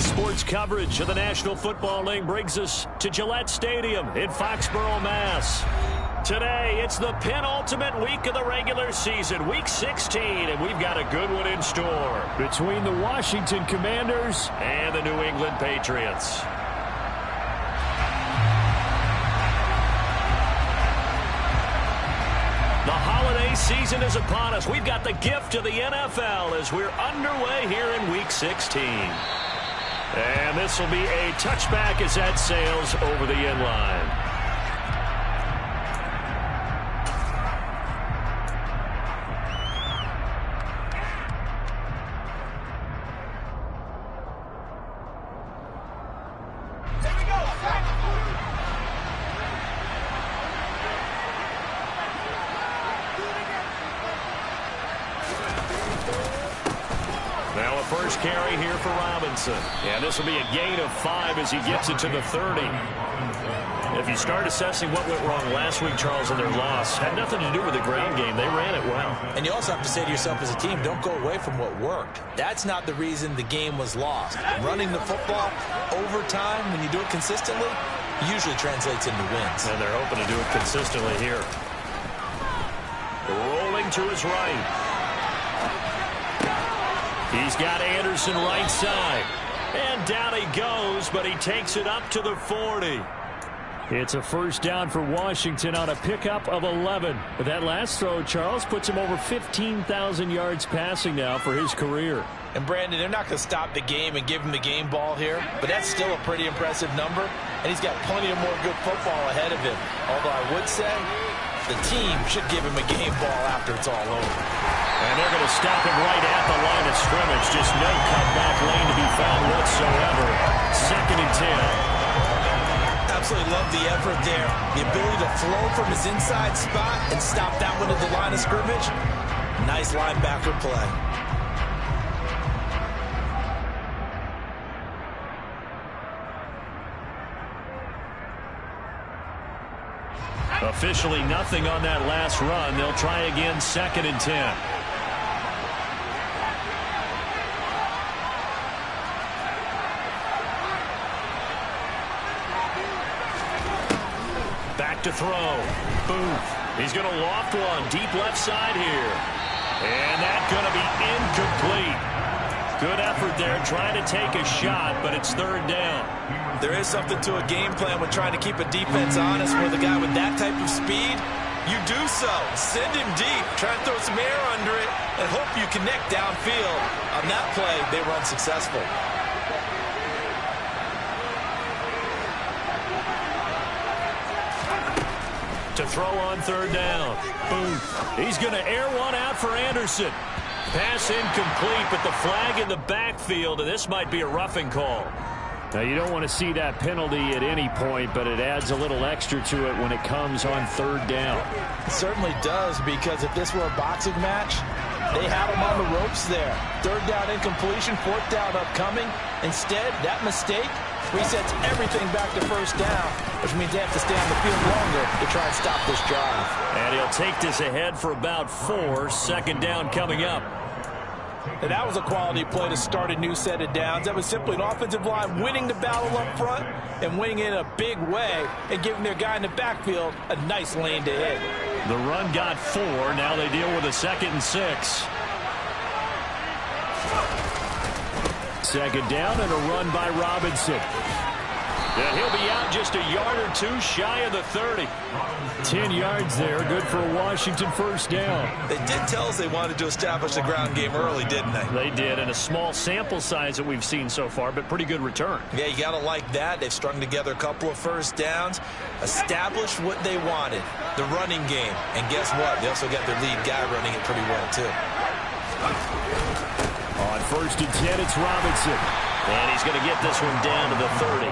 Sports coverage of the National Football League brings us to Gillette Stadium in Foxborough, Mass. Today, it's the penultimate week of the regular season, Week 16, and we've got a good one in store between the Washington Commanders and the New England Patriots. The holiday season is upon us. We've got the gift of the NFL as we're underway here in Week 16. And this will be a touchback as that sails over the end line. Now a first carry here for Robinson. And this will be a gain of 5 as he gets it to the 30. If you start assessing what went wrong last week, Charles, in their loss, had nothing to do with the ground game. They ran it well. And you also have to say to yourself as a team, don't go away from what worked. That's not the reason the game was lost. Running the football over time, when you do it consistently, usually translates into wins. And they're hoping to do it consistently here. Rolling to his right. He's got Anderson right side. And down he goes, but he takes it up to the 40. It's a first down for Washington on a pickup of 11. But that last throw, Charles, puts him over 15,000 yards passing now for his career. And, Brandon, they're not going to stop the game and give him the game ball here, but that's still a pretty impressive number, and he's got plenty of more good football ahead of him. Although I would say the team should give him a game ball after it's all over. And they're going to stop him right at the line of scrimmage. Just no cutback lane to be found whatsoever. 2nd and 10. Absolutely love the effort there. The ability to flow from his inside spot and stop that one at the line of scrimmage. Nice linebacker play. Officially nothing on that last run. They'll try again 2nd and 10. Back to throw. Booth. He's going to loft one deep left side here. And that's going to be incomplete. Good effort there trying to take a shot, but it's 3rd down. There is something to a game plan with trying to keep a defense honest with a guy with that type of speed. You do so. Send him deep. Try and throw some air under it and hope you connect downfield. On that play, they were unsuccessful. To throw on 3rd down. Boom. He's going to air one out for Anderson. Pass incomplete, but the flag in the backfield, and this might be a roughing call. Now, you don't want to see that penalty at any point, but it adds a little extra to it when it comes on 3rd down. It certainly does, because if this were a boxing match, they had him on the ropes there. 3rd down incompletion, 4th down upcoming. Instead, that mistake resets everything back to 1st down, which means they have to stay on the field longer to try and stop this drive. And he'll take this ahead for about 4. 2nd down coming up. And that was a quality play to start a new set of downs. That was simply an offensive line winning the battle up front and winning in a big way and giving their guy in the backfield a nice lane to hit. The run got 4. Now they deal with a 2nd and 6. 2nd down and a run by Robinson. And he'll be out just a yard or 2 shy of the 30. 10 yards there, good for a Washington 1st down. They did tell us they wanted to establish the ground game early, didn't they? They did, and a small sample size that we've seen so far, but pretty good return. Yeah, you got to like that. They've strung together a couple of 1st downs, established what they wanted, the running game. And guess what? They also got their lead guy running it pretty well, too. On 1st and 10, it's Robinson. And he's going to get this one down to the 30.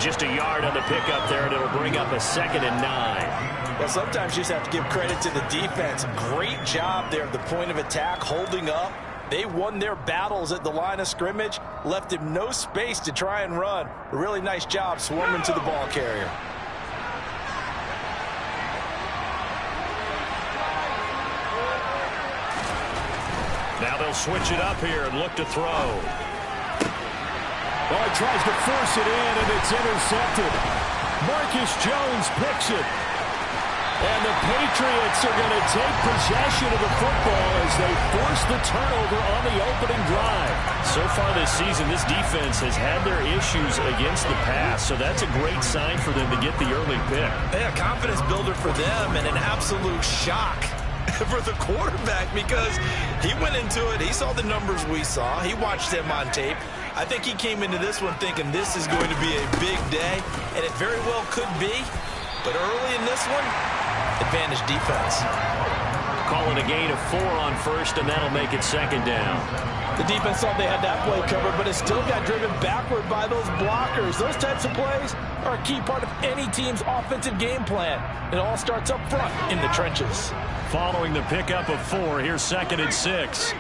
Just a yard on the pickup there, and it'll bring up a 2nd and 9. Well, sometimes you just have to give credit to the defense. Great job there at the point of attack, holding up. They won their battles at the line of scrimmage, left him no space to try and run. A really nice job swarming to the ball carrier. Now they'll switch it up here and look to throw. Well, he tries to force it in, and it's intercepted. Marcus Jones picks it. And the Patriots are going to take possession of the football as they force the turnover on the opening drive. So far this season, this defense has had their issues against the pass, so that's a great sign for them to get the early pick. Yeah, confidence builder for them and an absolute shock for the quarterback because he went into it. He saw the numbers we saw. He watched them on tape. I think he came into this one thinking this is going to be a big day, and it very well could be. But early in this one, advantage defense. Call it a gain of 4 on first, and that'll make it second down. The defense thought they had that play covered, but it still got driven backward by those blockers. Those types of plays are a key part of any team's offensive game plan. It all starts up front in the trenches. Following the pickup of 4, here's 2nd and 6.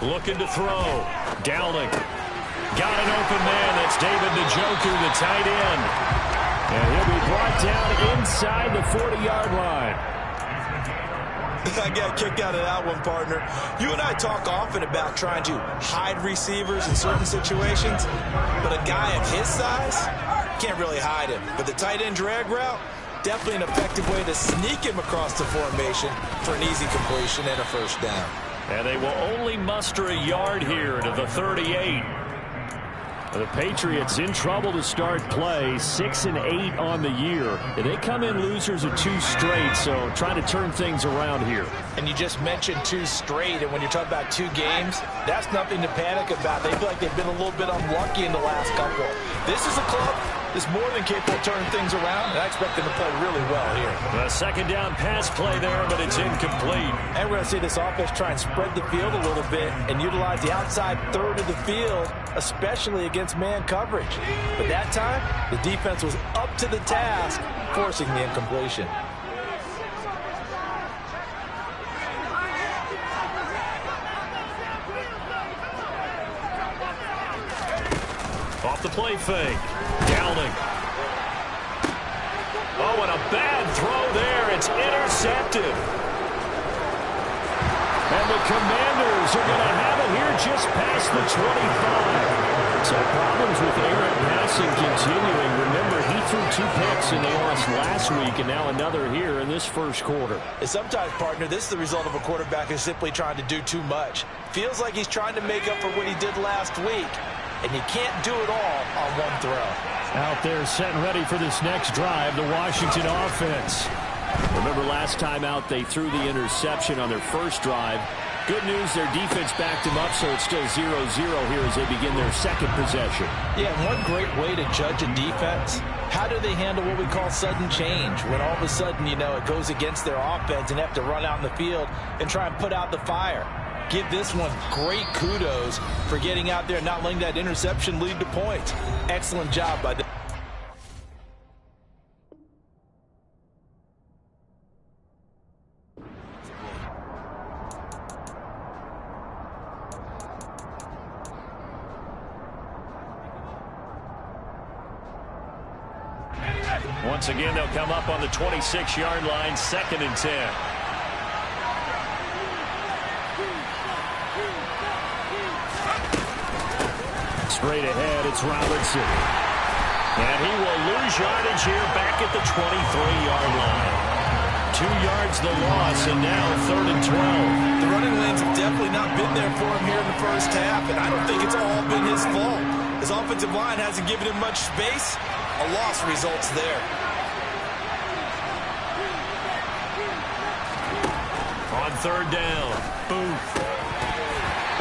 Looking to throw. Dowling. Got an open man. That's David Njoku, the tight end. And he'll be brought down inside the 40-yard line. I got kicked out of that one, partner. You and I talk often about trying to hide receivers in certain situations, but a guy of his size can't really hide him. But the tight end drag route, definitely an effective way to sneak him across the formation for an easy completion and a first down. And they will only muster a yard here to the 38. The Patriots in trouble to start play, 6-8 on the year. They come in losers of 2 straight, so trying to turn things around here. And you just mentioned 2 straight, and when you're talking about 2 games, that's nothing to panic about. They feel like they've been a little bit unlucky in the last couple. This is a club that's more than capable of turning things around, and I expect them to play really well here. A second down pass play there, but it's incomplete. And we're going to see this offense try and spread the field a little bit and utilize the outside third of the field, especially against man coverage. But that time, the defense was up to the task, forcing the incompletion. Off the play fake. Dowling. Oh, and a bad throw there. It's intercepted. And the Commanders are going to have it here just past the 25. So problems with errant passing continuing. Remember, he threw 2 picks and they lost last week, and now another here in this first quarter. And sometimes, partner, this is the result of a quarterback who's simply trying to do too much. Feels like he's trying to make up for what he did last week, and you can't do it all on one throw. Out there set and ready for this next drive, the Washington offense. Remember last time out they threw the interception on their first drive. Good news, their defense backed them up, so it's still 0-0 here as they begin their second possession. Yeah, one great way to judge a defense, how do they handle what we call sudden change? When all of a sudden, you know, it goes against their offense and they have to run out in the field and try and put out the fire. Give this one great kudos for getting out there and not letting that interception lead to points. Excellent job by the... Once again, they'll come up on the 26-yard line, 2nd and 10. Straight ahead, it's Robinson. And he will lose yardage here back at the 23-yard line. 2 yards the loss, and now 3rd and 12. The running lanes have definitely not been there for him here in the first half, and I don't think it's all been his fault. His offensive line hasn't given him much space. A loss results there. On 3rd down, Booth.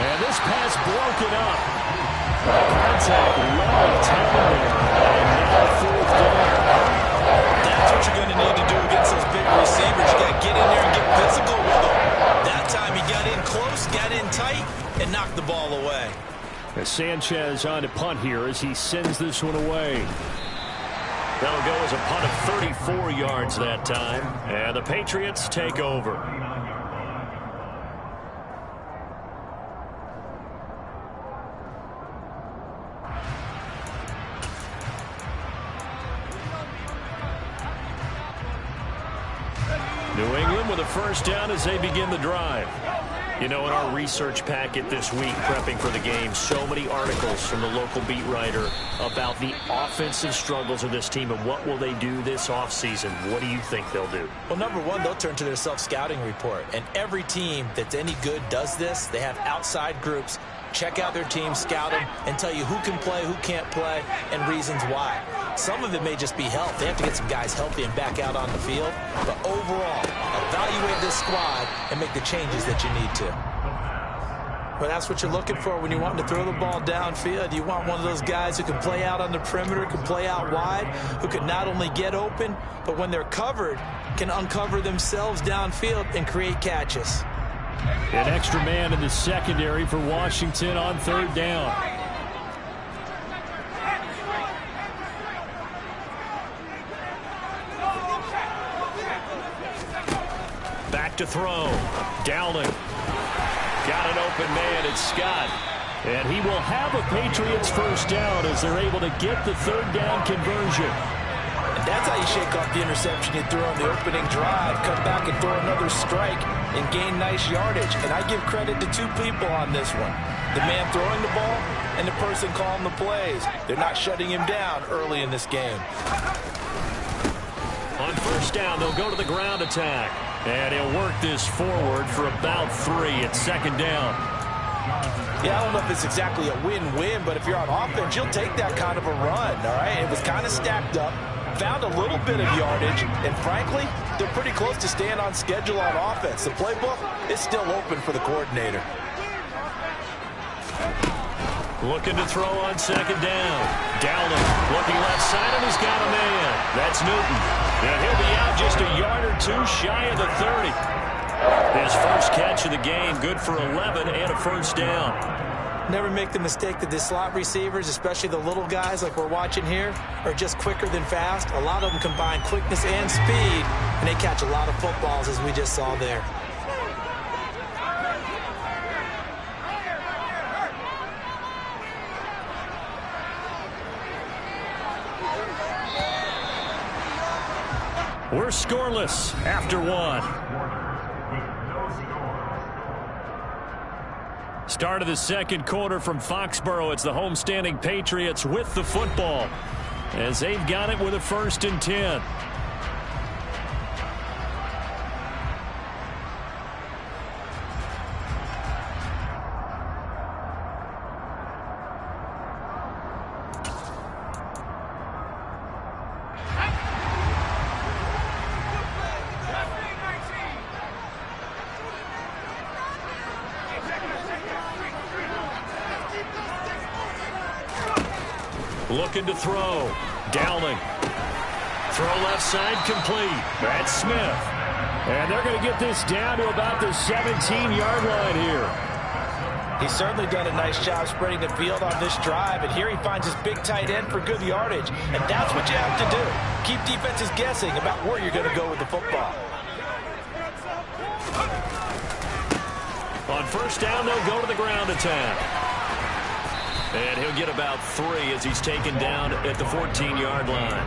And this pass broken up. Contact level 10 there. And now 4th down. That's what you're going to need to do against those big receivers. You got to get in there and get physical with them. That time he got in close, got in tight, and knocked the ball away. Sanchez on to punt here as he sends this one away. That'll go as a punt of 34 yards that time. And the Patriots take over. New England with a first down as they begin the drive. You know, in our research packet this week, prepping for the game, so many articles from the local beat writer about the offensive struggles of this team and what will they do this offseason. What do you think they'll do? Well, number one, they'll turn to their self-scouting report. And every team that's any good does this. They have outside groups check out their team, scout them, and tell you who can play, who can't play, and reasons why. Some of it may just be health. They have to get some guys healthy and back out on the field. But overall, evaluate this squad and make the changes that you need to. Well, that's what you're looking for when you want to throw the ball downfield. You want one of those guys who can play out on the perimeter, can play out wide, who can not only get open, but when they're covered, can uncover themselves downfield and create catches. An extra man in the secondary for Washington on third down. Back to throw. Dowling. Got an open man. It's Scott. And he will have a Patriots first down as they're able to get the third down conversion. And that's how you shake off the interception you threw on the opening drive. Come back and throw another strike and gain nice yardage. And I give credit to two people on this one. The man throwing the ball and the person calling the plays. They're not shutting him down early in this game. On first down, they'll go to the ground attack. And he'll work this forward for about 3 at second down. Yeah, I don't know if it's exactly a win-win, but if you're on offense, you'll take that kind of a run, all right? It was kind of stacked up. Found a little bit of yardage, and frankly, they're pretty close to staying on schedule on offense. The playbook is still open for the coordinator. Looking to throw on second down. Dowling looking left side, and he's got a man. That's Newton. And he'll be out just a yard or two shy of the 30. His first catch of the game, good for 11 and a first down. Never make the mistake that the slot receivers, especially the little guys like we're watching here, are just quicker than fast. A lot of them combine quickness and speed, and they catch a lot of footballs, as we just saw there. We're scoreless after one. Start of the second quarter from Foxborough. It's the homestanding Patriots with the football as they've got it with a 1st and 10. Looking to throw. Dowling. Throw left side complete. That's Smith. And they're going to get this down to about the 17-yard line here. He's certainly done a nice job spreading the field on this drive, and here he finds his big tight end for good yardage. And that's what you have to do. Keep defenses guessing about where you're going to go with the football. On first down, they'll go to the ground attack. And he'll get about 3 as he's taken down at the 14-yard line.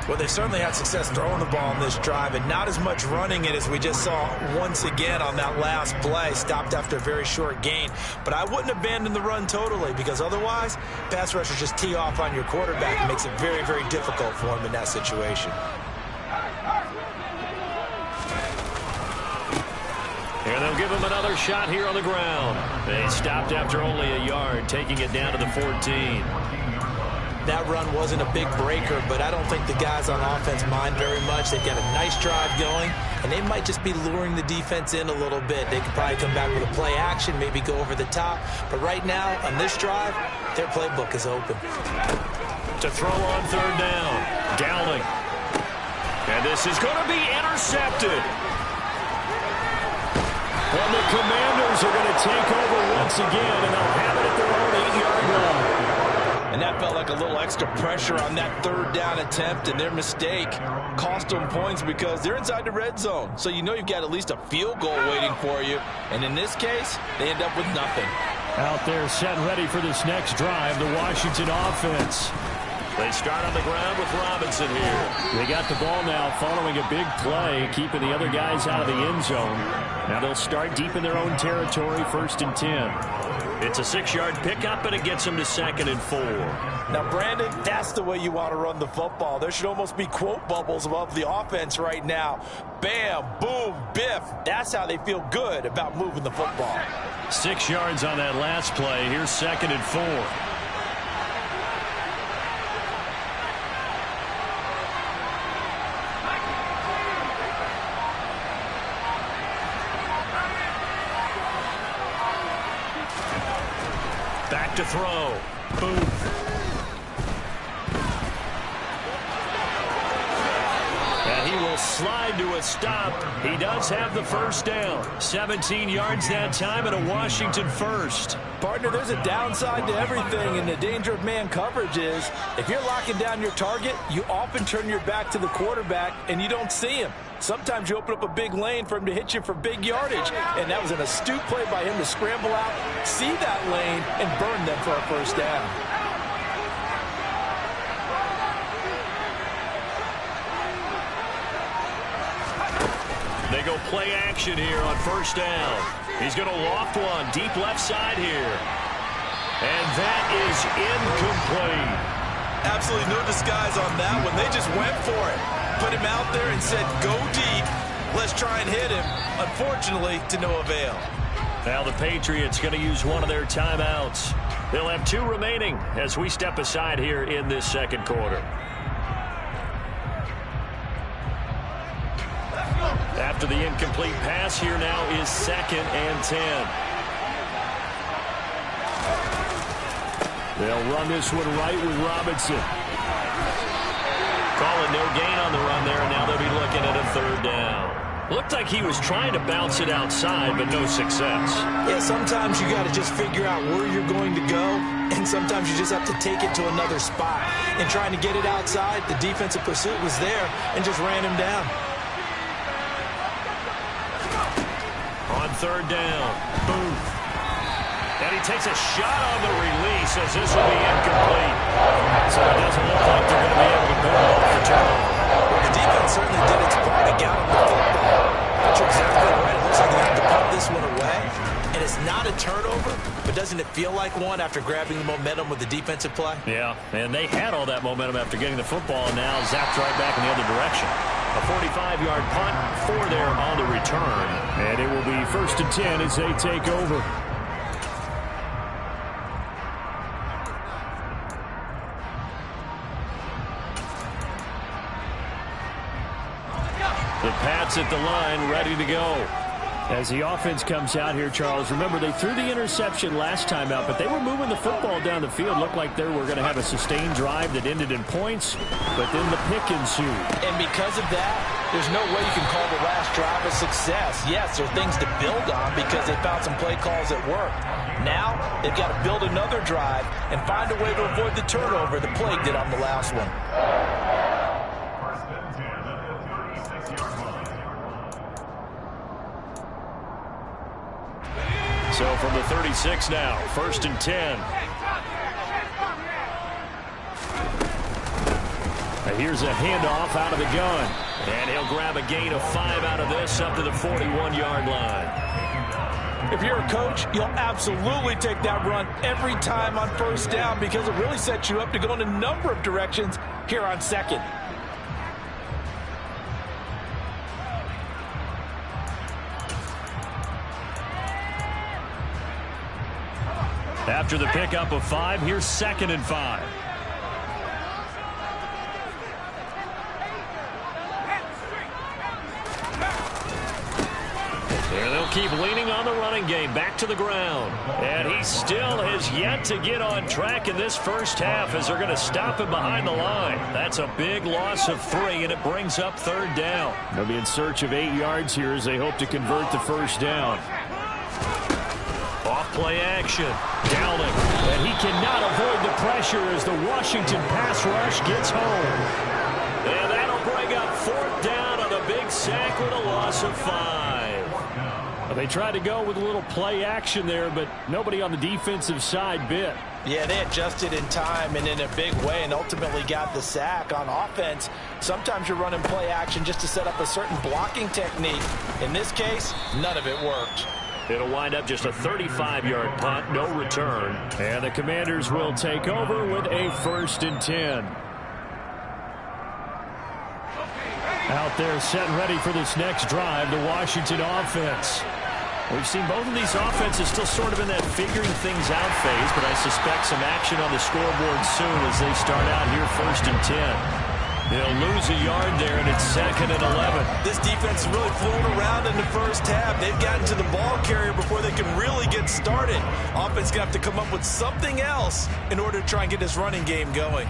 Well, they certainly had success throwing the ball on this drive, and not as much running it as we just saw once again on that last play. Stopped after a very short gain. But I wouldn't abandon the run totally, because otherwise, pass rushers just tee off on your quarterback. It makes it very, very difficult for him in that situation. And they'll give him another shot here on the ground. They stopped after only a yard, taking it down to the 14. That run wasn't a big breaker, but I don't think the guys on offense mind very much. They've got a nice drive going, and they might just be luring the defense in a little bit. They could probably come back with a play action, maybe go over the top. But right now, on this drive, their playbook is open. To throw on third down. Dowling. And this is going to be intercepted. And the Commanders are going to take over once again, and they'll have it at their own 8-yard line. And that felt like a little extra pressure on that third down attempt, and their mistake cost them points because they're inside the red zone. So you know you've got at least a field goal waiting for you. And in this case, they end up with nothing. Out there set ready for this next drive, the Washington offense. They start on the ground with Robinson here. They got the ball now following a big play, keeping the other guys out of the end zone. Now they'll start deep in their own territory, 1st and 10. It's a 6-yard pickup, and it gets them to 2nd and 4. Now, Brandon, that's the way you want to run the football. There should almost be quote bubbles above the offense right now. Bam, boom, biff. That's how they feel good about moving the football. 6 yards on that last play. Here's 2nd and 4. Back to throw. Boom. And he will slide to a stop. He does have the first down. 17 yards that time and a Washington first. Partner, there's a downside to everything, and the danger of man coverage is if you're locking down your target, you often turn your back to the quarterback and you don't see him. Sometimes you open up a big lane for him to hit you for big yardage, and that was an astute play by him to scramble out, see that lane, and burn them for a first down. They go play action here on first down. He's going to loft one deep left side here. And that is incomplete. Absolutely no disguise on that one. They just went for it. Put him out there and said, go deep. Let's try and hit him. Unfortunately, to no avail. Now the Patriots going to use one of their timeouts. They'll have 2 remaining as we step aside here in this second quarter. After the incomplete pass, here now is 2nd and 10. They'll run this one right with Robinson. Calling no gain on the run there, and now they'll be looking at a 3rd down. Looked like he was trying to bounce it outside, but no success. Yeah, sometimes you got to just figure out where you're going to go, and sometimes you just have to take it to another spot. And trying to get it outside, the defensive pursuit was there and just ran him down. On 3rd down, boom. And he takes a shot on the release as this will be incomplete. So it doesn't look like they're going to be able to build off the turnover. Well, the defense certainly did its part to get him the football. But you're exactly right. It looks like they have to pump this one away. And it's not a turnover, but doesn't it feel like one after grabbing the momentum with the defensive play? Yeah, and they had all that momentum after getting the football, and now zapped right back in the other direction. A 45-yard punt, 4 there on the return. And it will be 1st and 10 as they take over. The Pats at the line, ready to go. As the offense comes out here, Charles, remember they threw the interception last time out, but they were moving the football down the field. Looked like they were going to have a sustained drive that ended in points, but then the pick ensued. And because of that, there's no way you can call the last drive a success. Yes, there are things to build on because they found some play calls that worked. Now, they've got to build another drive and find a way to avoid the turnover the plague did on the last one. So from the 36 now, 1st and 10. Here's a handoff out of the gun. And he'll grab a gain of 5 out of this up to the 41-yard line. If you're a coach, you'll absolutely take that run every time on first down because it really sets you up to go in a number of directions here on 2nd. After the pickup of 5, here's 2nd and 5. And they'll keep leaning on the running game, back to the ground. And he still has yet to get on track in this first half as they're going to stop him behind the line. That's a big loss of 3, and it brings up 3rd down. They'll be in search of 8 yards here as they hope to convert the first down. Off play action. Downing. And he cannot avoid the pressure as the Washington pass rush gets home. And that'll bring up 4th down on the big sack with a loss of 5. They tried to go with a little play action there, but nobody on the defensive side bit. Yeah, they adjusted in time and in a big way and ultimately got the sack. On offense, sometimes you're running play action just to set up a certain blocking technique. In this case, none of it worked. It'll wind up just a 35-yard punt, no return. And the Commanders will take over with a 1st and 10. Out there set and ready for this next drive, the Washington offense. We've seen both of these offenses still sort of in that figuring things out phase, but I suspect some action on the scoreboard soon as they start out here 1st and 10. They'll lose a yard there, and it's 2nd and 11. This defense is really flown around in the first half. They've gotten to the ball carrier before they can really get started. Offense going to have to come up with something else in order to try and get this running game going.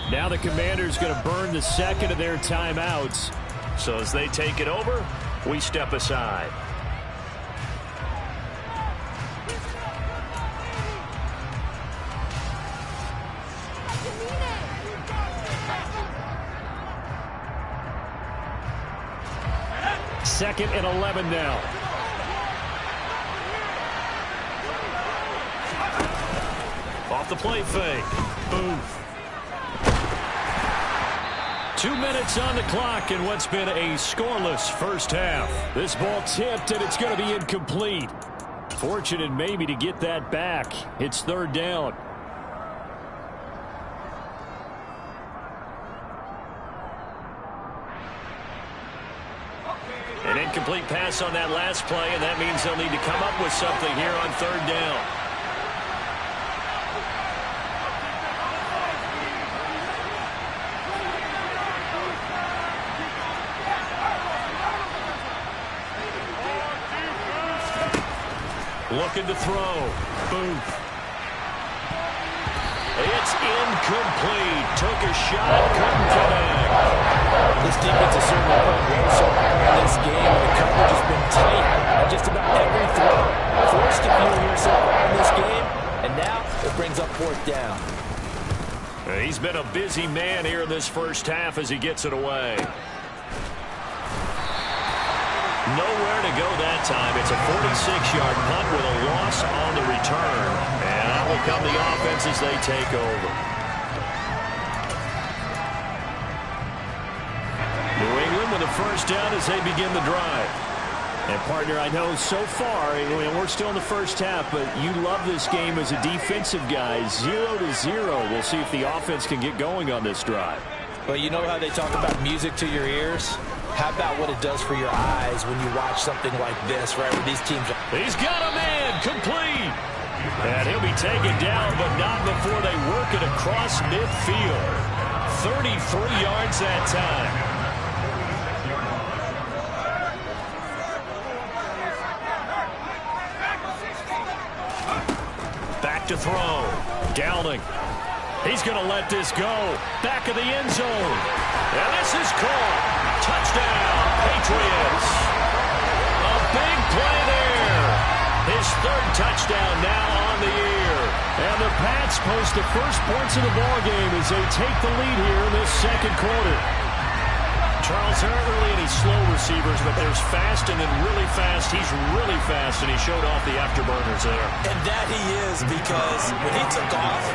Now the Commanders going to burn the second of their timeouts. So as they take it over, we step aside. Second and 11 now. Off the play fake. Booth. 2 minutes on the clock in what's been a scoreless first half. This ball tipped, and it's going to be incomplete. Fortunate maybe to get that back. It's 3rd down. An incomplete pass on that last play, and that means they'll need to come up with something here on 3rd down. Looking to throw. Booth. It's incomplete. Took a shot, couldn't connect. This defense has certainly played well so far in this game. The coverage has been tight on just about every throw. Forced a few here so far in this game, and now it brings up 4th down. He's been a busy man here in this first half as he gets it away. Nowhere to go that time. It's a 46-yard punt with a loss on the return. And out will come the offense as they take over. New England with a 1st down as they begin the drive. And, partner, I know so far, we're still in the first half, but you love this game as a defensive guy. 0-0. We'll see if the offense can get going on this drive. Well, you know how they talk about music to your ears? How about what it does for your eyes when you watch something like this, right, where these teams are... He's got a man, complete. And he'll be taken down, but not before they work it across midfield. 33 yards that time. Back to throw. Downing. He's going to let this go. Back of the end zone. And this is caught. Touchdown, Patriots. A big play there. His 3rd touchdown now on the year. And the Pats post the first points of the ballgame as they take the lead here in this 2nd quarter. Charles, there aren't really any slow receivers, but there's fast and then really fast. He's really fast, and he showed off the afterburners there. And that he is, because when he took off,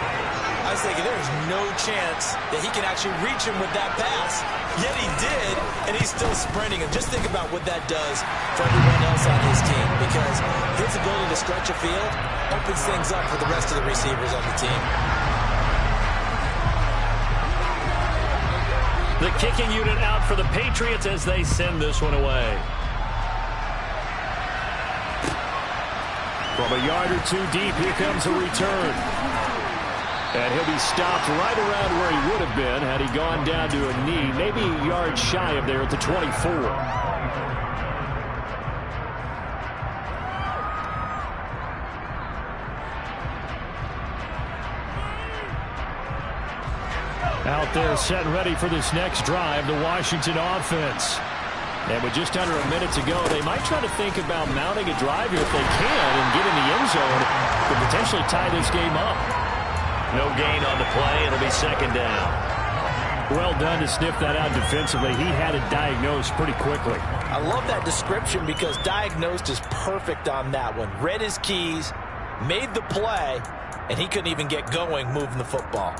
I was thinking there is no chance that he can actually reach him with that pass. Yet he did, and he's still sprinting. And just think about what that does for everyone else on his team, because his ability to stretch a field opens things up for the rest of the receivers on the team. The kicking unit out for the Patriots as they send this one away. From a yard or two deep, here comes a return. And he'll be stopped right around where he would have been had he gone down to a knee, maybe a yard shy of there at the 24. Out there set and ready for this next drive, the Washington offense. And with just under a minute to go, they might try to think about mounting a drive here if they can and get in the end zone to potentially tie this game up. No gain on the play. It'll be 2nd down. Well done to sniff that out defensively. He had it diagnosed pretty quickly. I love that description because diagnosed is perfect on that one. Read his keys, made the play, and he couldn't even get going moving the football.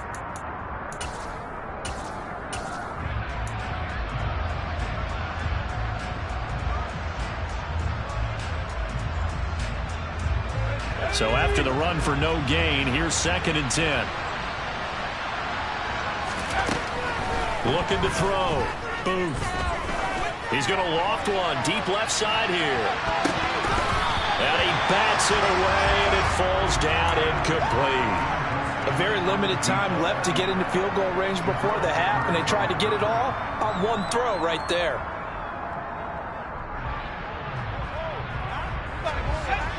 So after the run for no gain, here's 2nd and 10. Looking to throw. Booth. He's going to loft one deep left side here. And he bats it away, and it falls down incomplete. A very limited time left to get into field goal range before the half, and they tried to get it all on one throw right there.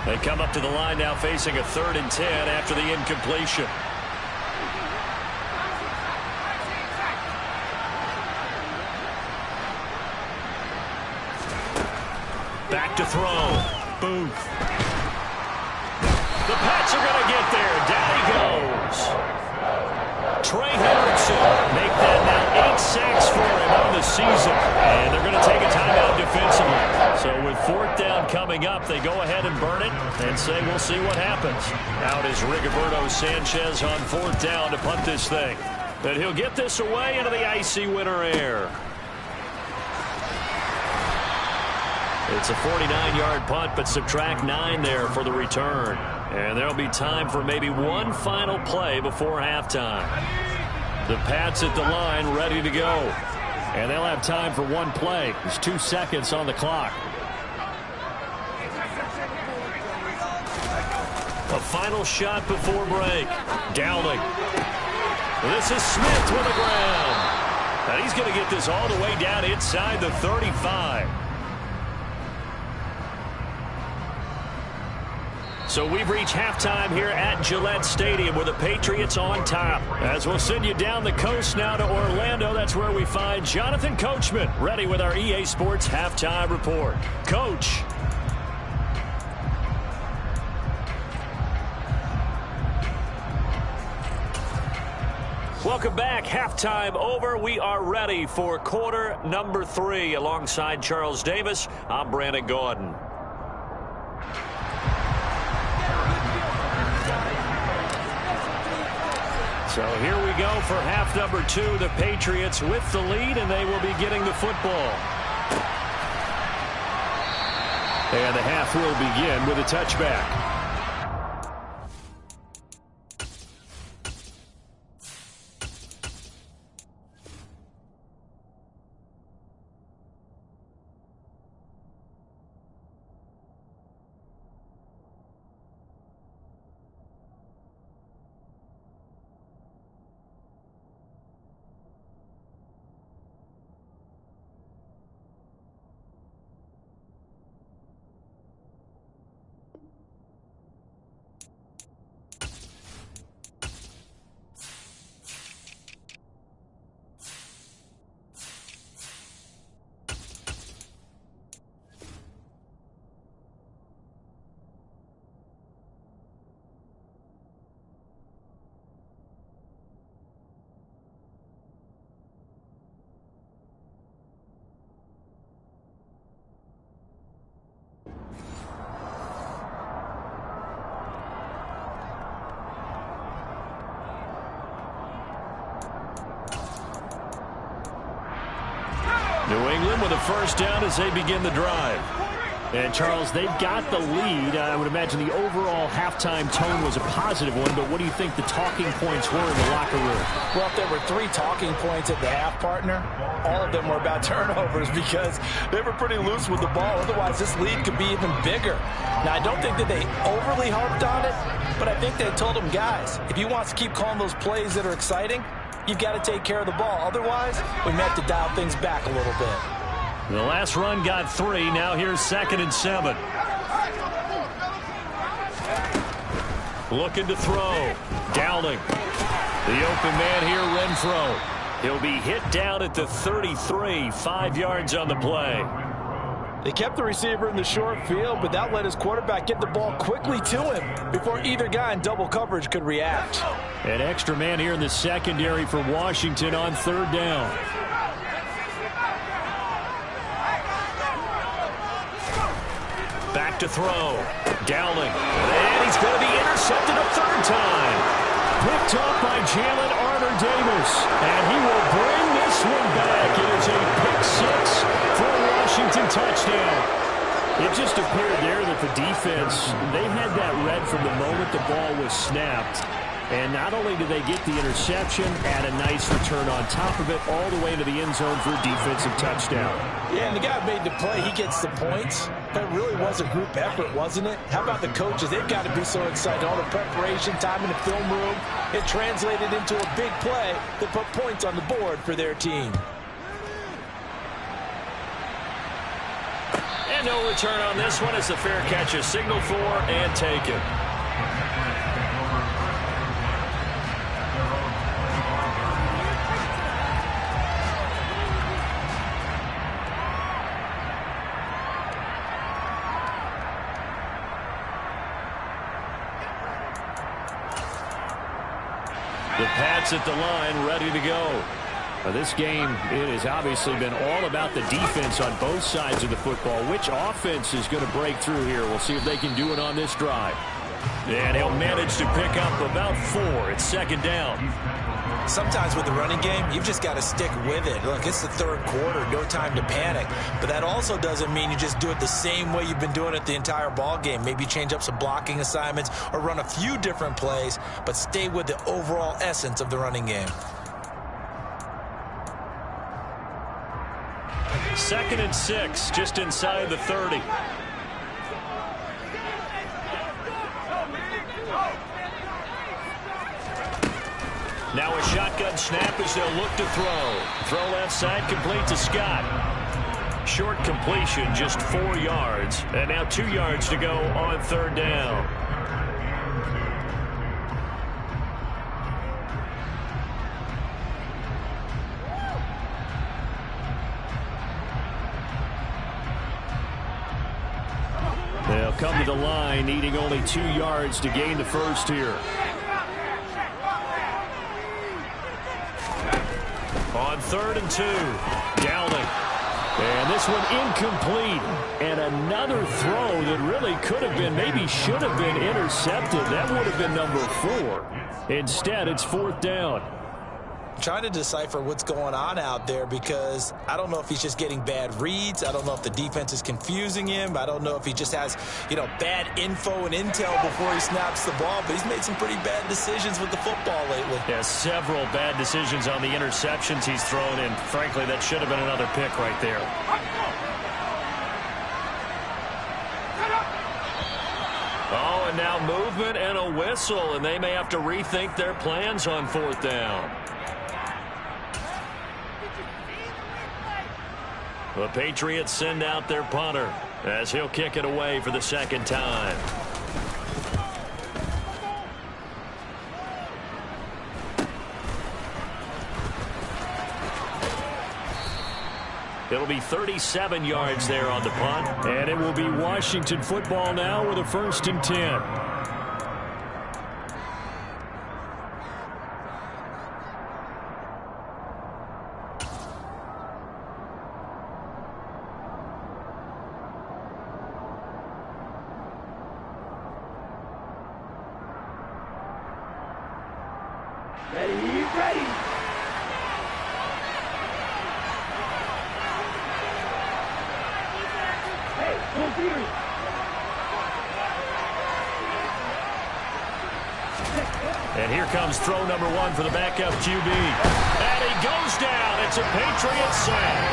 They come up to the line now facing a 3rd and 10 after the incompletion. Back to throw. Booth. The Pats are going to get there. Down he goes. Trey Hendrickson make that now 8 sacks for him on the season. And they're going to take a timeout defensively. So with 4th down coming up, they go ahead and burn it and say we'll see what happens. Out is Rigoberto Sanchez on 4th down to punt this thing. And he'll get this away into the icy winter air. It's a 49-yard punt, but subtract 9 there for the return. And there'll be time for maybe one final play before halftime. The Pats at the line ready to go. And they'll have time for one play. There's 2 seconds on the clock. A final shot before break. Dowling. This is Smith with the ground. And he's going to get this all the way down inside the 35. So we've reached halftime here at Gillette Stadium with the Patriots on top. As we'll send you down the coast now to Orlando, that's where we find Jonathan Coachman ready with our EA Sports Halftime Report. Coach. Welcome back. Halftime over. We are ready for quarter number 3. Alongside Charles Davis, I'm Brandon Gaudin. So here we go for half number 2. The Patriots with the lead, and they will be getting the football. And the half will begin with a touchback. New England with a first down as they begin the drive. And, Charles, they've got the lead. I would imagine the overall halftime tone was a positive one, but what do you think the talking points were in the locker room? Well, if there were 3 talking points at the half, partner, all of them were about turnovers because they were pretty loose with the ball. Otherwise, this lead could be even bigger. Now, I don't think that they overly harped on it, but I think they told them, guys, if you want to keep calling those plays that are exciting, you've got to take care of the ball. Otherwise, we may have to dial things back a little bit. The last run got 3. Now here's 2nd and 7. Looking to throw. Dowling. The open man here, Renfro. He'll be hit down at the 33. 5 yards on the play. They kept the receiver in the short field, but that let his quarterback get the ball quickly to him before either guy in double coverage could react. An extra man here in the secondary for Washington on third down. Back to throw. Dowling. And he's going to be intercepted a third time. Picked up by Jalen Armour-Davis. And he will bring this one back. It is a pick 6 for a Washington touchdown. It just appeared there that the defense, they had that read from the moment the ball was snapped. And not only did they get the interception, add a nice return on top of it, all the way into the end zone for a defensive touchdown. Yeah, and the guy made the play. He gets the points. But it really was a group effort, wasn't it? How about the coaches? They've got to be so excited. All the preparation, time in the film room, it translated into a big play that put points on the board for their team. And no return on this one as the fair catch is signaled for and taken. The Pats at the line, ready to go. This game, it has obviously been all about the defense on both sides of the football. Which offense is going to break through here? We'll see if they can do it on this drive. And he'll manage to pick up about 4. It's second down. Sometimes with the running game, you've just got to stick with it. Look, it's the third quarter, no time to panic. But that also doesn't mean you just do it the same way you've been doing it the entire ball game. Maybe change up some blocking assignments or run a few different plays, but stay with the overall essence of the running game. Second and 6, just inside the 30. Now a shotgun snap as they'll look to throw. Throw left side, complete to Scott. Short completion, just 4 yards. And now 2 yards to go on third down. They'll come to the line, needing only 2 yards to gain the first here. On third and 2, Dowling. And this one incomplete. And another throw that really could have been, maybe should have been intercepted. That would have been number 4. Instead, it's fourth down. Trying to decipher what's going on out there because I don't know if he's just getting bad reads. I don't know if the defense is confusing him. I don't know if he just has, bad info and intel before he snaps the ball. But he's made some pretty bad decisions with the football lately. Yeah, several bad decisions on the interceptions he's thrown in. Frankly, that should have been another pick right there. Oh, and now movement and a whistle, and they may have to rethink their plans on fourth down. The Patriots send out their punter as he'll kick it away for the second time. It'll be 37 yards there on the punt. And it will be Washington football now with a 1st and 10. And here comes throw number 1 for the backup QB. And he goes down. It's a Patriots sack.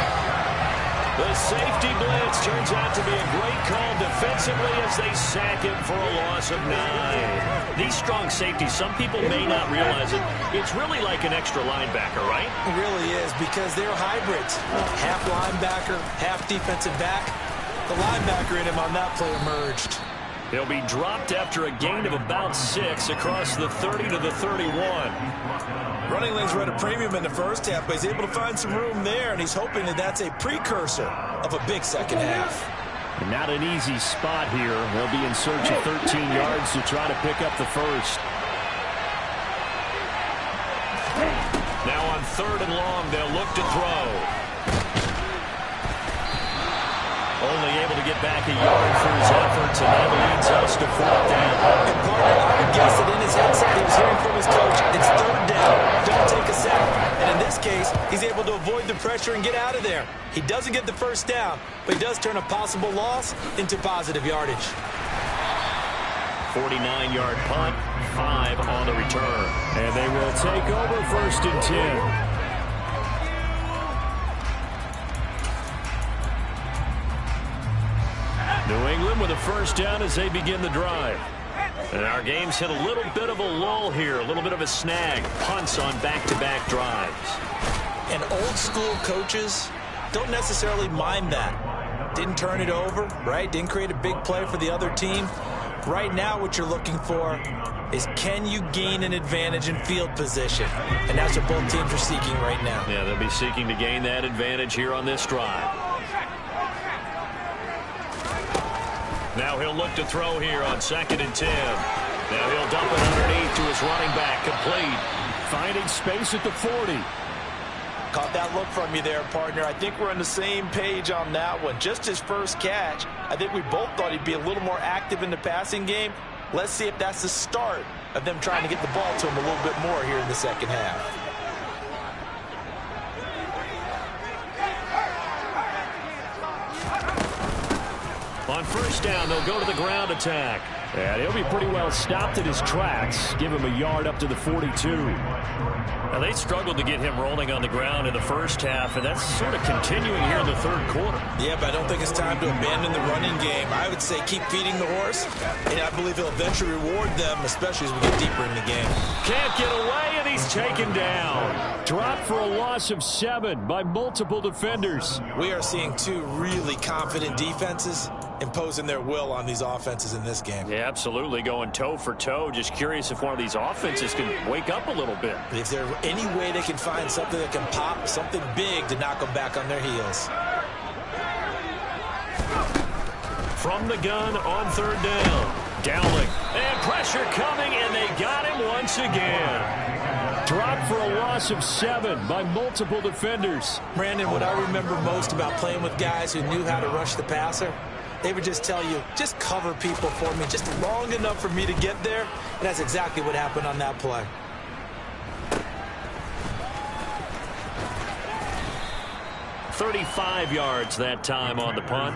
The safety blitz turns out to be a great call defensively as they sack him for a loss of 9. These strong safeties, some people may not realize it. It's really like an extra linebacker, right? It really is because they're hybrids. Half linebacker, half defensive back. The linebacker in him on that play emerged. He'll be dropped after a gain of about 6 across the 30 to the 31. Running lanes were at a premium in the first half, but he's able to find some room there, and he's hoping that that's a precursor of a big second half. And not an easy spot here. They'll be in search of 13 yards to try to pick up the first. Now on 3rd and long, they'll look to throw. Only able to get back a yard for his efforts, and that leads us to 4th down. And partner, I would guess that in his headset he was hearing from his coach, it's 3rd down. Don't take a sack. And in this case, he's able to avoid the pressure and get out of there. He doesn't get the first down, but he does turn a possible loss into positive yardage. 49-yard punt, 5 on the return. And they will take over 1st and 10. New England with a first down as they begin the drive. And our game's hit a little bit of a lull here, a little bit of a snag. Punts on back-to-back drives. And old school coaches don't necessarily mind that. Didn't turn it over, right? Didn't create a big play for the other team. Right now what you're looking for is, can you gain an advantage in field position? And that's what both teams are seeking right now. Yeah, they'll be seeking to gain that advantage here on this drive. Now he'll look to throw here on 2nd and 10. Now he'll dump it underneath to his running back, complete. Finding space at the 40. Caught that look from you there, partner. I think we're on the same page on that one. Just his first catch, I think we both thought he'd be a little more active in the passing game. Let's see if that's the start of them trying to get the ball to him a little bit more here in the second half. On 1st down, they'll go to the ground attack. And he'll be pretty well stopped in his tracks. Give him a yard up to the 42. Now, they struggled to get him rolling on the ground in the first half, and that's sort of continuing here in the 3rd quarter. Yeah, but I don't think it's time to abandon the running game. I would say keep feeding the horse, and I believe he'll eventually reward them, especially as we get deeper in the game. Can't get away, and he's taken down. Dropped for a loss of 7 by multiple defenders. We are seeing 2 really confident defenses imposing their will on these offenses in this game. Yeah, absolutely, going toe for toe. Just curious if one of these offenses can wake up a little bit. If there's any way they can find something that can pop, something big to knock them back on their heels. From the gun on 3rd down. Dowling. And pressure coming, and they got him once again. Dropped for a loss of 7 by multiple defenders. Brandon, what I remember most about playing with guys who knew how to rush the passer, they would just tell you, just cover people for me, just long enough for me to get there. And that's exactly what happened on that play. $35 yards that time on the punt.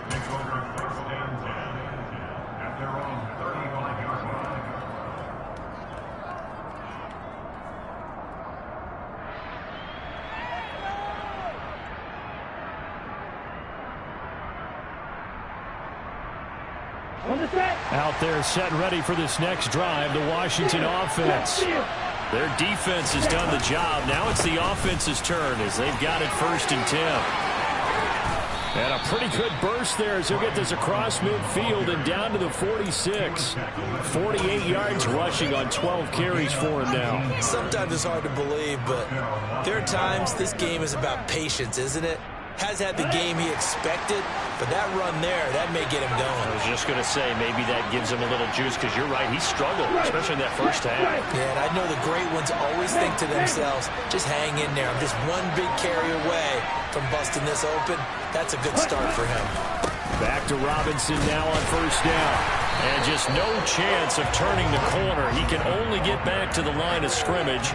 Out there set ready for this next drive, the Washington offense. Their defense has done the job. Now it's the offense's turn as they've got it 1st and 10. And a pretty good burst there as he'll get this across midfield and down to the 46. 48 yards rushing on 12 carries for him now. Sometimes it's hard to believe, but there are times this game is about patience, isn't it? Has had the game he expected, but that run there, that may get him going. I was just going to say, maybe that gives him a little juice, because you're right, he struggled, especially in that first half. Yeah, and I know the great ones always think to themselves, just hang in there. I'm just one big carry away from busting this open. That's a good start for him. Back to Robinson now on 1st down. And just no chance of turning the corner. He can only get back to the line of scrimmage.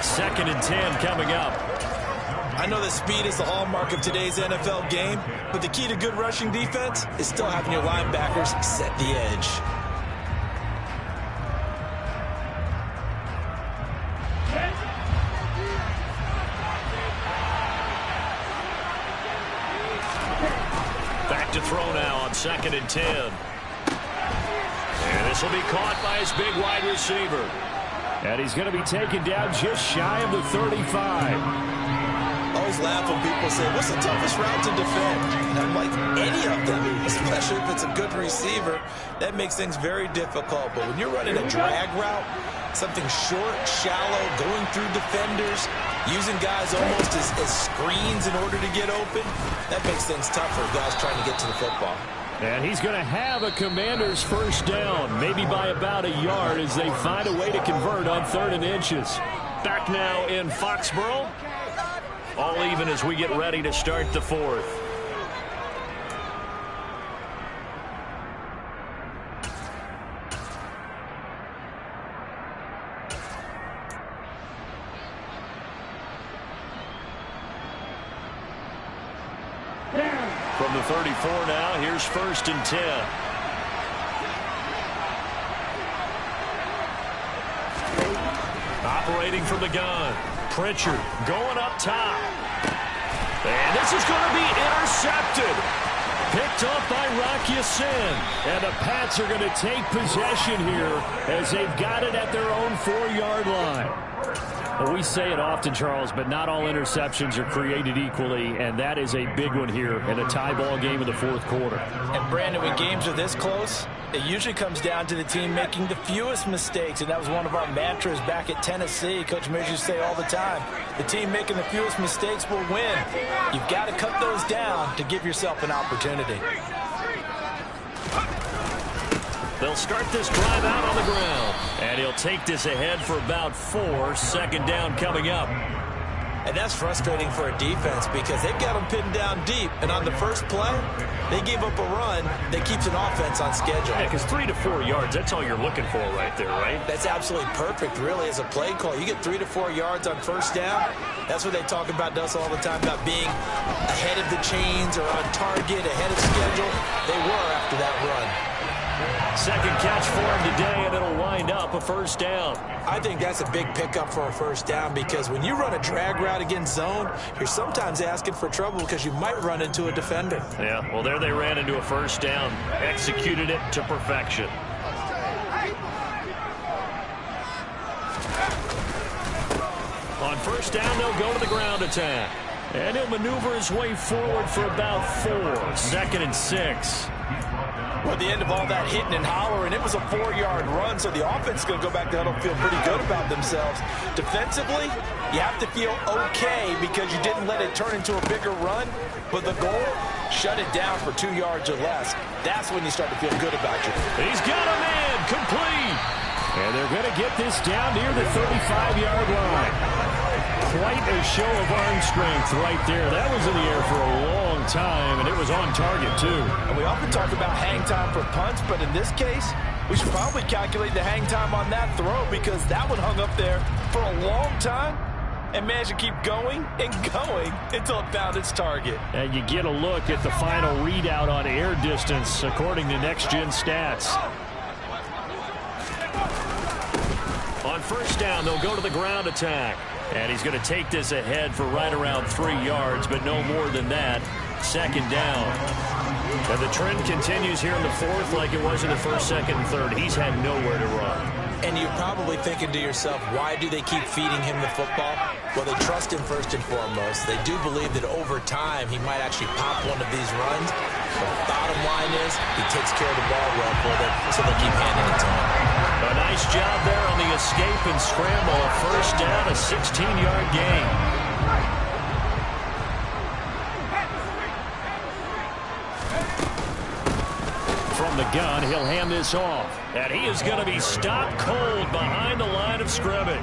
2nd and 10 coming up. I know that speed is the hallmark of today's NFL game, but the key to good rushing defense is still having your linebackers set the edge. Back to throw now on 2nd and 10. And this will be caught by his big wide receiver. And he's going to be taken down just shy of the 35. Oh, always laugh when people say, what's the toughest route to defend? And I'm like, any of them, especially if it's a good receiver. That makes things very difficult. But when you're running a drag route, something short, shallow, going through defenders, using guys almost as screens in order to get open, that makes things tough for guys trying to get to the football. And he's going to have a Commanders first down, maybe by about a yard as they find a way to convert on 3rd and inches. Back now in Foxborough. All even as we get ready to start the 4th. From the 34 now, here's 1st and 10. Operating from the gun. Pritchard going up top. And this is going to be intercepted. Picked off by Rocky Sin. And the Pats are going to take possession here as they've got it at their own 4-yard line. Well, we say it often, Charles, but not all interceptions are created equally, and that is a big one here in a tie ball game in the 4th quarter. And, Brandon, when games are this close, it usually comes down to the team making the fewest mistakes, and that was one of our mantras back at Tennessee. Coach Mears used to say all the time, the team making the fewest mistakes will win. You've got to cut those down to give yourself an opportunity. They'll start this drive out on the ground. And he'll take this ahead for about 4. 2nd down coming up. And that's frustrating for a defense because they've got them pinned down deep. And on the first play, they gave up a run that keeps an offense on schedule. Yeah, because 3 to 4 yards, that's all you're looking for right there, right? That's absolutely perfect, really, as a play call. You get 3 to 4 yards on first down. That's what they talk about us all the time, about being ahead of the chains or on target, ahead of schedule. They were after that run. 2nd catch for him today, and it'll wind up a 1st down. I think that's a big pickup for a 1st down because when you run a drag route against zone, you're sometimes asking for trouble because you might run into a defender. Yeah, well, there they ran into a 1st down. Executed it to perfection. On 1st down, they'll go to the ground attack. And he'll maneuver his way forward for about 4. 2nd and 6. Well, at the end of all that hitting and hollering, it was a 4-yard run, so the offense is going to go back to huddle and feel pretty good about themselves. Defensively, you have to feel okay because you didn't let it turn into a bigger run, but the goal, shut it down for 2 yards or less. That's when you start to feel good about you. He's got a man, complete. And they're going to get this down near the 35-yard line. Quite a show of arm strength right there. That was in the air for a long time, and it was on target, too. And we often talk about hang time for punts, but in this case, we should probably calculate the hang time on that throw because that one hung up there for a long time and managed to keep going and going until it found its target. And you get a look at the final readout on air distance according to Next Gen Stats. On 1st down, they'll go to the ground attack. And he's going to take this ahead for right around 3 yards, but no more than that. 2nd down. And the trend continues here in the 4th like it was in the 1st, 2nd, and 3rd. He's had nowhere to run. And you're probably thinking to yourself, why do they keep feeding him the football? Well, they trust him first and foremost. They do believe that over time he might actually pop one of these runs. But the bottom line is he takes care of the ball well for them, so they keep handing it to him. A nice job there on the escape and scramble. A 1st down, a 16-yard gain. From the gun, he'll hand this off. And he is going to be stopped cold behind the line of scrimmage.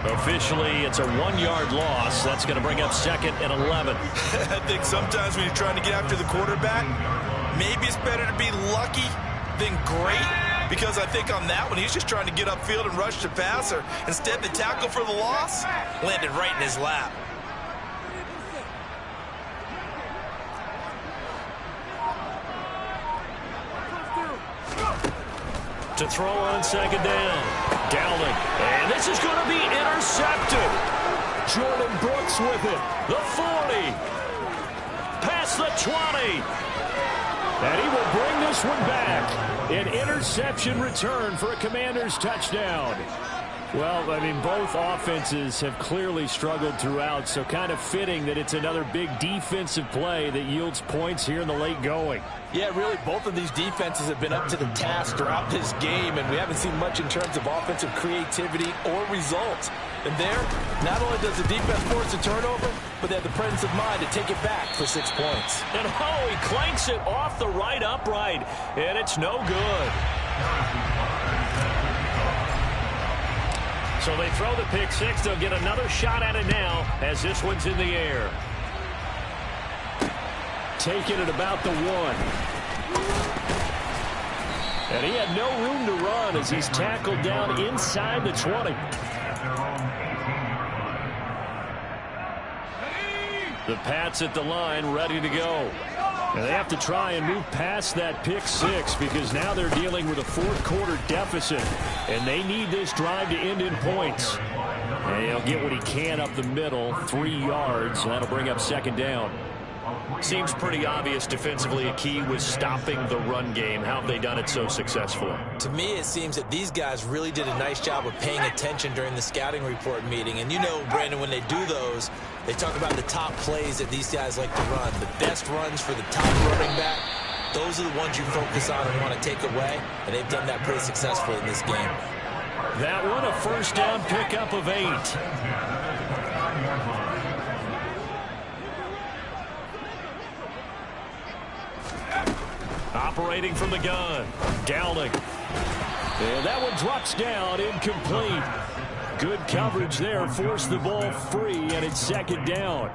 Officially, it's a 1-yard loss. That's going to bring up 2nd and 11. I think sometimes when you're trying to get after the quarterback, maybe it's better to be lucky than great. Because I think on that one, he's just trying to get upfield and rush the passer. Instead, the tackle for the loss landed right in his lap. To throw on 2nd down. Dowling. And this is going to be intercepted. Jordan Brooks with it. The 40. Past the 20. And he will bring this one back. An interception return for a Commander's touchdown. Well, I mean, both offenses have clearly struggled throughout, so kind of fitting that it's another big defensive play that yields points here in the late going. Yeah, really, both of these defenses have been up to the task throughout this game, and we haven't seen much in terms of offensive creativity or results. And there, not only does the defense force a turnover, but they have the presence of mind to take it back for 6 points. And oh, he clanks it off the right upright, and it's no good. So they throw the pick six. They'll get another shot at it now as this one's in the air. Taking it about the 1. And he had no room to run as he's tackled down inside the 20. The Pats at the line ready to go. And they have to try and move past that pick six because now they're dealing with a fourth-quarter deficit, and they need this drive to end in points. And he'll get what he can up the middle, 3 yards, and that'll bring up second down. Seems pretty obvious defensively a key was stopping the run game. How have they done it so successfully? To me, it seems that these guys really did a nice job of paying attention during the scouting report meeting. And you know, Brandon, when they do those, they talk about the top plays that these guys like to run. The best runs for the top running back, those are the ones you focus on and want to take away. And they've done that pretty successfully in this game. That one, a first down pickup of 8. Operating from the gun, Downing. And that one drops down, incomplete. Good coverage there, forced the ball free, and it's second down.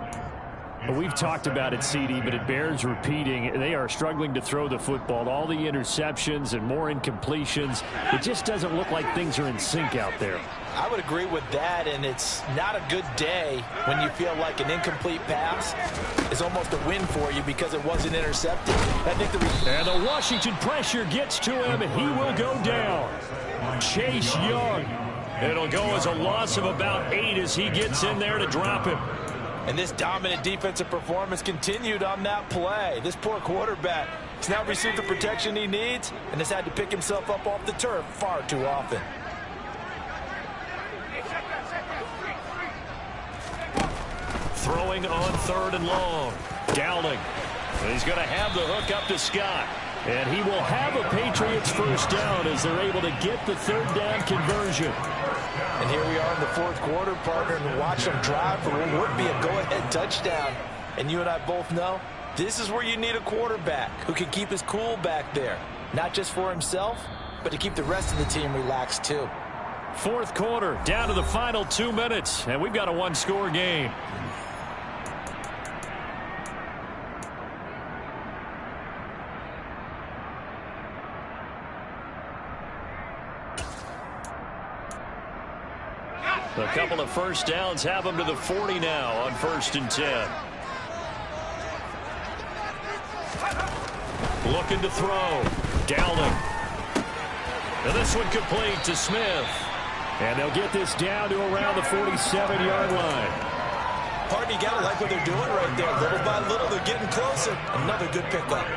We've talked about it, CD, but it bears repeating. They are struggling to throw the football. All the interceptions and more incompletions. It just doesn't look like things are in sync out there. I would agree with that, and it's not a good day when you feel like an incomplete pass is almost a win for you because it wasn't intercepted. I think and the Washington pressure gets to him, and he will go down. Chase Young. It'll go as a loss of about 8 as he gets in there to drop him. And this dominant defensive performance continued on that play. This poor quarterback has now received the protection he needs and has had to pick himself up off the turf far too often. Throwing on 3rd and long. Downing. And he's going to have the hook up to Scott. And he will have a Patriots first down as they're able to get the 3rd down conversion. And here we are in the 4th quarter, partner, and watch them drive for what would be a go-ahead touchdown. And you and I both know this is where you need a quarterback who can keep his cool back there. Not just for himself, but to keep the rest of the team relaxed too. 4th quarter, down to the final 2 minutes, and we've got a 1-score game. A couple of first downs have them to the 40 now on 1st and 10. Looking to throw. Downing. And this one complete to Smith. And they'll get this down to around the 47-yard line. Partner, you got to like what they're doing right there. Little by little, they're getting closer. Another good pickup.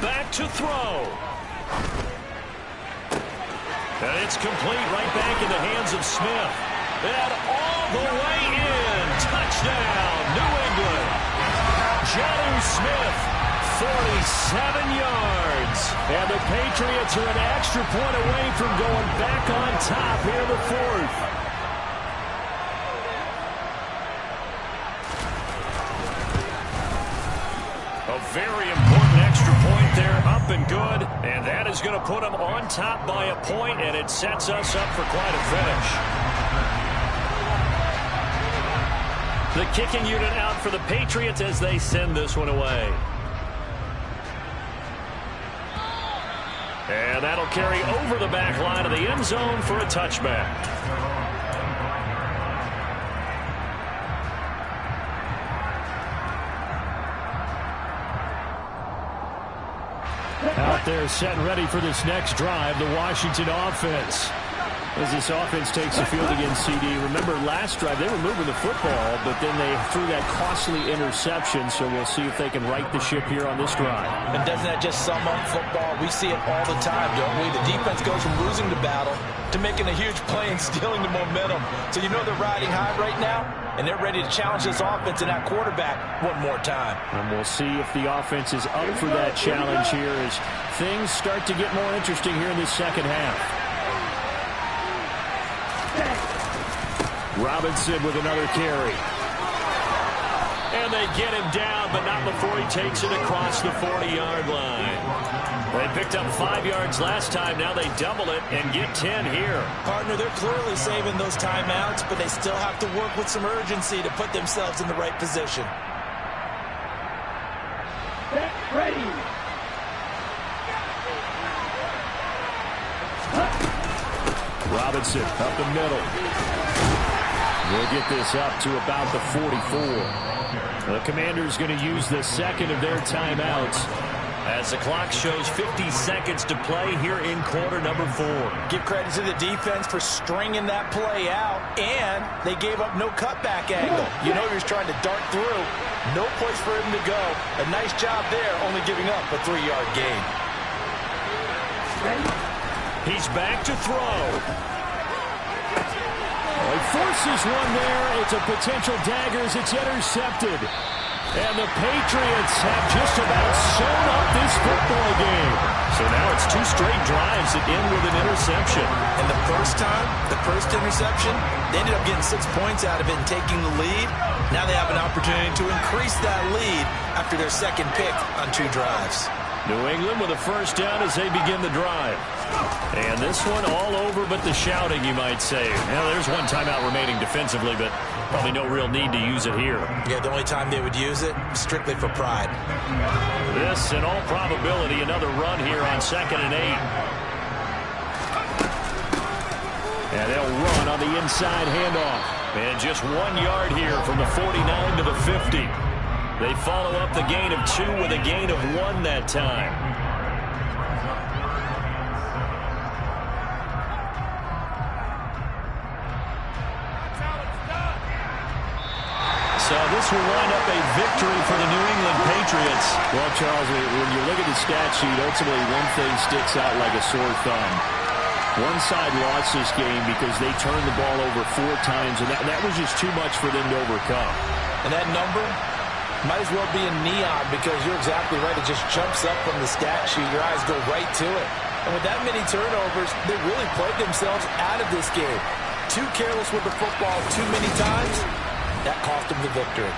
Back to throw. And it's complete right back in the hands of Smith. And all the way in. Touchdown, New England. Jonnu Smith, 47 yards. And the Patriots are an extra point away from going back on top here in the 4th. A very important extra point there, up and good. And that is going to put them on top by a point, and it sets us up for quite a finish. The kicking unit out for the Patriots as they send this one away. And that'll carry over the back line of the end zone for a touchback. Out there set and ready for this next drive, the Washington offense. As this offense takes the field against CD, remember last drive they were moving the football, but then they threw that costly interception, so we'll see if they can right the ship here on this drive. And doesn't that just sum up football? We see it all the time, don't we? The defense goes from losing the battle to making a huge play and stealing the momentum. So you know they're riding high right now, and they're ready to challenge this offense and that quarterback one more time. And we'll see if the offense is up for that challenge here as things start to get more interesting here in this second half. Robinson with another carry. And they get him down, but not before he takes it across the 40-yard line. They picked up 5 yards last time. Now they double it and get 10 here. Partner, they're clearly saving those timeouts, but they still have to work with some urgency to put themselves in the right position. Get ready. Robinson up the middle. We'll get this up to about the 44. The Commanders going to use the second of their timeouts as the clock shows 50 seconds to play here in quarter number 4. Give credit to the defense for stringing that play out, and they gave up no cutback angle. You know he was trying to dart through. No place for him to go. A nice job there, only giving up a 3-yard gain. He's back to throw. He forces one there. It's a potential dagger as it's intercepted. And the Patriots have just about sewn up this football game. So now it's 2 straight drives that end with an interception. And the first time, the first interception, they ended up getting 6 points out of it and taking the lead. Now they have an opportunity to increase that lead after their second pick on 2 drives. New England with a first down as they begin the drive. And this one all over but the shouting, you might say. Now, there's one timeout remaining defensively, but probably no real need to use it here. Yeah, the only time they would use it, strictly for pride. This, in all probability, another run here on 2nd and 8. And they'll run on the inside handoff. And just 1 yard here from the 49 to the 50. They follow up the gain of 2 with a gain of 1 that time. So this will wind up a victory for the New England Patriots. Well, Charles, when you look at the stat sheet, ultimately one thing sticks out like a sore thumb. One side lost this game because they turned the ball over 4 times, and that was just too much for them to overcome. And that number might as well be in neon because you're exactly right. It just jumps up from the stat sheet. Your eyes go right to it. And with that many turnovers, they really played themselves out of this game. Too careless with the football too many times. That cost them the victory.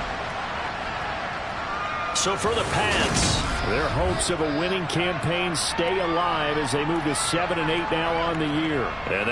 So for the Pats, their hopes of a winning campaign stay alive as they move to 7-8 now on the year. And they